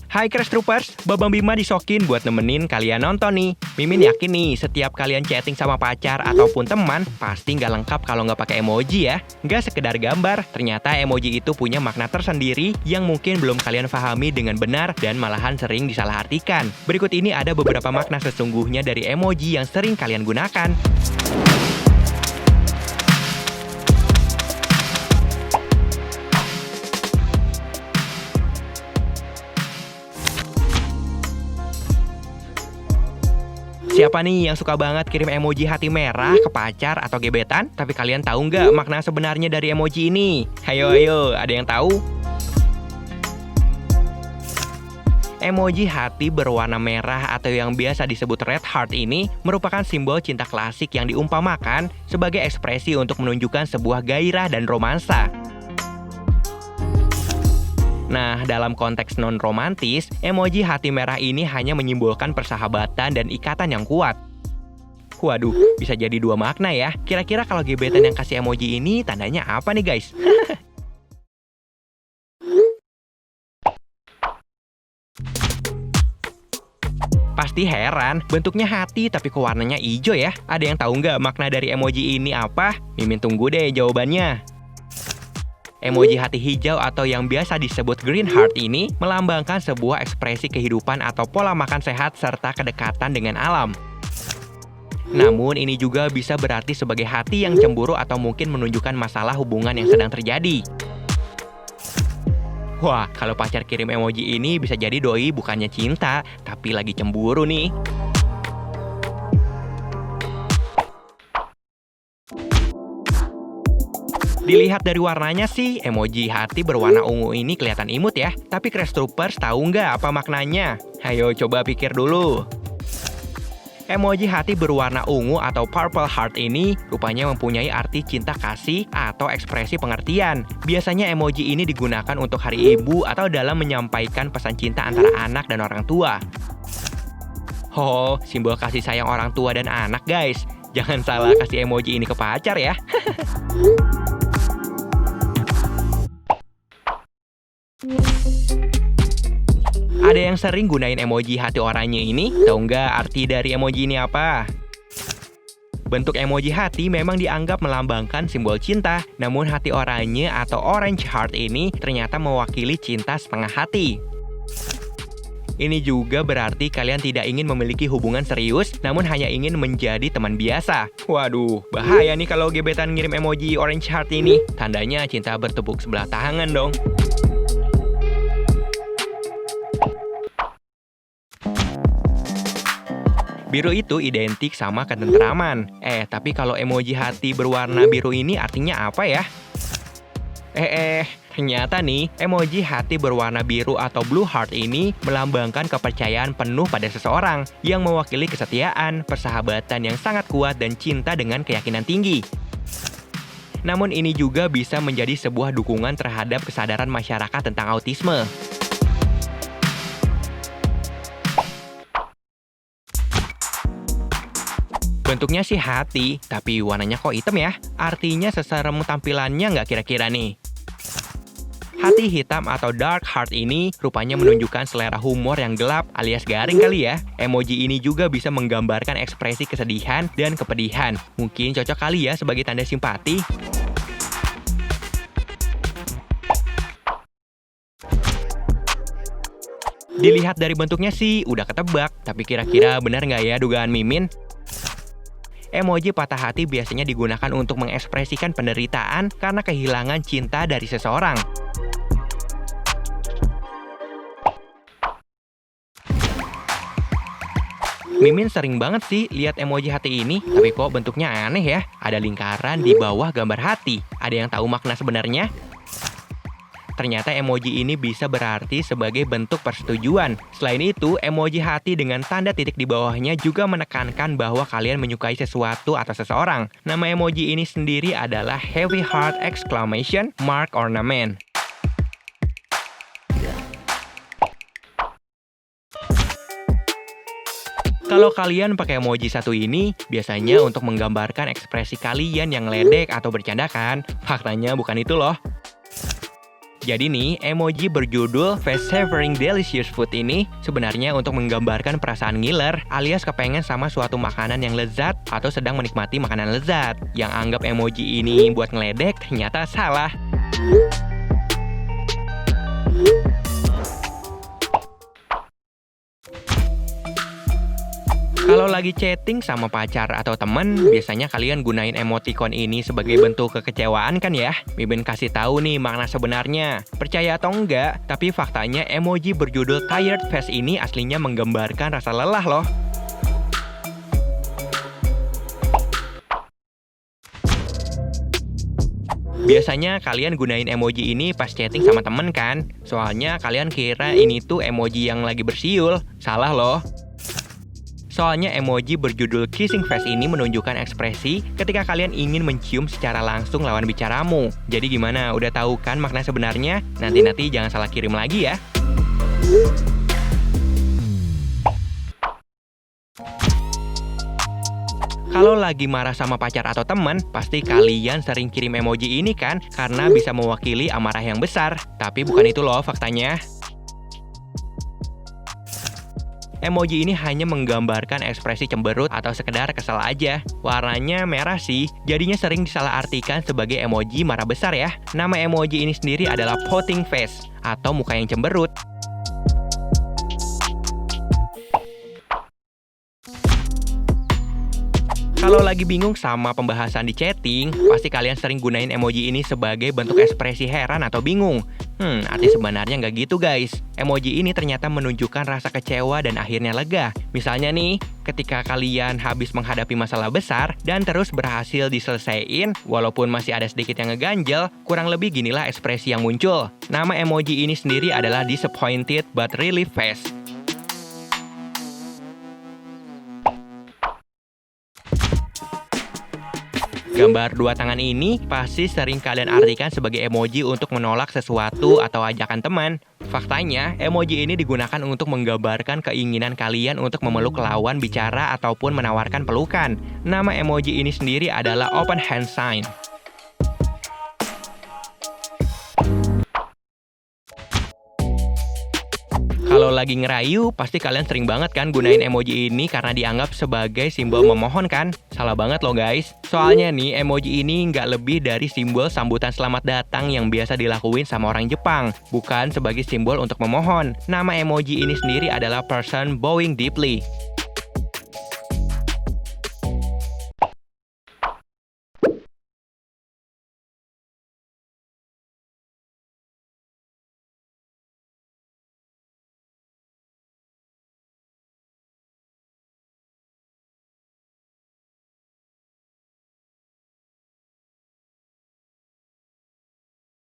Hai Crash Troopers, Babang Bima disokin buat nemenin kalian nonton nih. Mimin yakin nih, setiap kalian chatting sama pacar ataupun teman, pasti nggak lengkap kalau nggak pakai emoji ya. Nggak sekedar gambar, ternyata emoji itu punya makna tersendiri yang mungkin belum kalian pahami dengan benar dan malahan sering disalahartikan. Berikut ini ada beberapa makna sesungguhnya dari emoji yang sering kalian gunakan. Siapa nih yang suka banget kirim emoji hati merah ke pacar atau gebetan? Tapi kalian tahu nggak makna sebenarnya dari emoji ini? Ayo, ada yang tahu? Emoji hati berwarna merah atau yang biasa disebut red heart ini merupakan simbol cinta klasik yang diumpamakan sebagai ekspresi untuk menunjukkan sebuah gairah dan romansa. Nah, dalam konteks non-romantis, emoji hati merah ini hanya menyimbolkan persahabatan dan ikatan yang kuat. Waduh, bisa jadi dua makna ya. Kira-kira kalau gebetan yang kasih emoji ini, tandanya apa nih guys? Pasti heran, bentuknya hati tapi kok warnanya hijau ya? Ada yang tahu nggak makna dari emoji ini apa? Mimin tunggu deh jawabannya. Emoji hati hijau atau yang biasa disebut green heart ini melambangkan sebuah ekspresi kehidupan atau pola makan sehat serta kedekatan dengan alam. Namun ini juga bisa berarti sebagai hati yang cemburu atau mungkin menunjukkan masalah hubungan yang sedang terjadi. Wah, kalau pacar kirim emoji ini bisa jadi doi bukannya cinta, tapi lagi cemburu nih. Dilihat dari warnanya sih, emoji hati berwarna ungu ini kelihatan imut ya. Tapi Crash Troopers tahu nggak apa maknanya? Ayo coba pikir dulu. Emoji hati berwarna ungu atau purple heart ini rupanya mempunyai arti cinta kasih atau ekspresi pengertian. Biasanya emoji ini digunakan untuk hari ibu atau dalam menyampaikan pesan cinta antara anak dan orang tua. Oh, simbol kasih sayang orang tua dan anak guys. Jangan salah kasih emoji ini ke pacar ya. Ada yang sering gunain emoji hati oranye ini? Tahu nggak arti dari emoji ini apa? Bentuk emoji hati memang dianggap melambangkan simbol cinta, namun hati oranye atau orange heart ini ternyata mewakili cinta setengah hati. Ini juga berarti kalian tidak ingin memiliki hubungan serius, namun hanya ingin menjadi teman biasa. Waduh, bahaya nih kalau gebetan ngirim emoji orange heart ini. Tandanya cinta bertepuk sebelah tangan dong. Biru itu identik sama ketentraman. Tapi kalau emoji hati berwarna biru ini artinya apa ya? Ternyata nih, emoji hati berwarna biru atau blue heart ini melambangkan kepercayaan penuh pada seseorang yang mewakili kesetiaan, persahabatan yang sangat kuat dan cinta dengan keyakinan tinggi. Namun ini juga bisa menjadi sebuah dukungan terhadap kesadaran masyarakat tentang autisme. Bentuknya sih hati, tapi warnanya kok hitam ya? Artinya seserem tampilannya nggak kira-kira nih? Hati hitam atau dark heart ini rupanya menunjukkan selera humor yang gelap alias garing kali ya. Emoji ini juga bisa menggambarkan ekspresi kesedihan dan kepedihan. Mungkin cocok kali ya sebagai tanda simpati. Dilihat dari bentuknya sih udah ketebak, tapi kira-kira benar nggak ya dugaan Mimin? Emoji patah hati biasanya digunakan untuk mengekspresikan penderitaan karena kehilangan cinta dari seseorang. Mimin sering banget sih lihat emoji hati ini, tapi kok bentuknya aneh ya? Ada lingkaran di bawah gambar hati. Ada yang tahu makna sebenarnya? Ternyata emoji ini bisa berarti sebagai bentuk persetujuan. Selain itu, emoji hati dengan tanda titik di bawahnya juga menekankan bahwa kalian menyukai sesuatu atau seseorang. Nama emoji ini sendiri adalah Heavy Heart Exclamation Mark Ornament. Kalau kalian pakai emoji satu ini, biasanya untuk menggambarkan ekspresi kalian yang ledek atau bercanda kan? Faktanya bukan itu loh. Jadi nih, emoji berjudul Face Savoring Delicious Food ini sebenarnya untuk menggambarkan perasaan ngiler alias kepengen sama suatu makanan yang lezat atau sedang menikmati makanan lezat. Yang anggap emoji ini buat ngeledek ternyata salah. Kalau lagi chatting sama pacar atau temen, biasanya kalian gunain emoticon ini sebagai bentuk kekecewaan kan ya? Mimin kasih tahu nih makna sebenarnya. Percaya atau enggak, tapi faktanya emoji berjudul Tired Face ini aslinya menggambarkan rasa lelah loh. Biasanya kalian gunain emoji ini pas chatting sama temen kan? Soalnya kalian kira ini tuh emoji yang lagi bersiul. Salah loh. Soalnya emoji berjudul Kissing Face ini menunjukkan ekspresi ketika kalian ingin mencium secara langsung lawan bicaramu. Jadi gimana? Udah tahu kan makna sebenarnya? Nanti jangan salah kirim lagi ya. Kalau lagi marah sama pacar atau teman, pasti kalian sering kirim emoji ini kan? Karena bisa mewakili amarah yang besar. Tapi bukan itu loh faktanya. Emoji ini hanya menggambarkan ekspresi cemberut atau sekedar kesal aja. Warnanya merah sih, jadinya sering disalahartikan sebagai emoji marah besar ya. Nama emoji ini sendiri adalah pouting face atau muka yang cemberut. Kalau lagi bingung sama pembahasan di chatting, pasti kalian sering gunain emoji ini sebagai bentuk ekspresi heran atau bingung. Arti sebenarnya nggak gitu guys. Emoji ini ternyata menunjukkan rasa kecewa dan akhirnya lega. Misalnya nih, ketika kalian habis menghadapi masalah besar dan terus berhasil diselesaikan, walaupun masih ada sedikit yang ngeganjel, kurang lebih ginilah ekspresi yang muncul. Nama emoji ini sendiri adalah disappointed but relieved face. Gambar dua tangan ini pasti sering kalian artikan sebagai emoji untuk menolak sesuatu atau ajakan teman. Faktanya, emoji ini digunakan untuk menggambarkan keinginan kalian untuk memeluk lawan bicara ataupun menawarkan pelukan. Nama emoji ini sendiri adalah open hand sign. Kalau lagi ngerayu, pasti kalian sering banget kan gunain emoji ini karena dianggap sebagai simbol memohon kan? Salah banget loh guys. Soalnya nih, emoji ini nggak lebih dari simbol sambutan selamat datang yang biasa dilakuin sama orang Jepang. Bukan sebagai simbol untuk memohon. Nama emoji ini sendiri adalah person bowing deeply.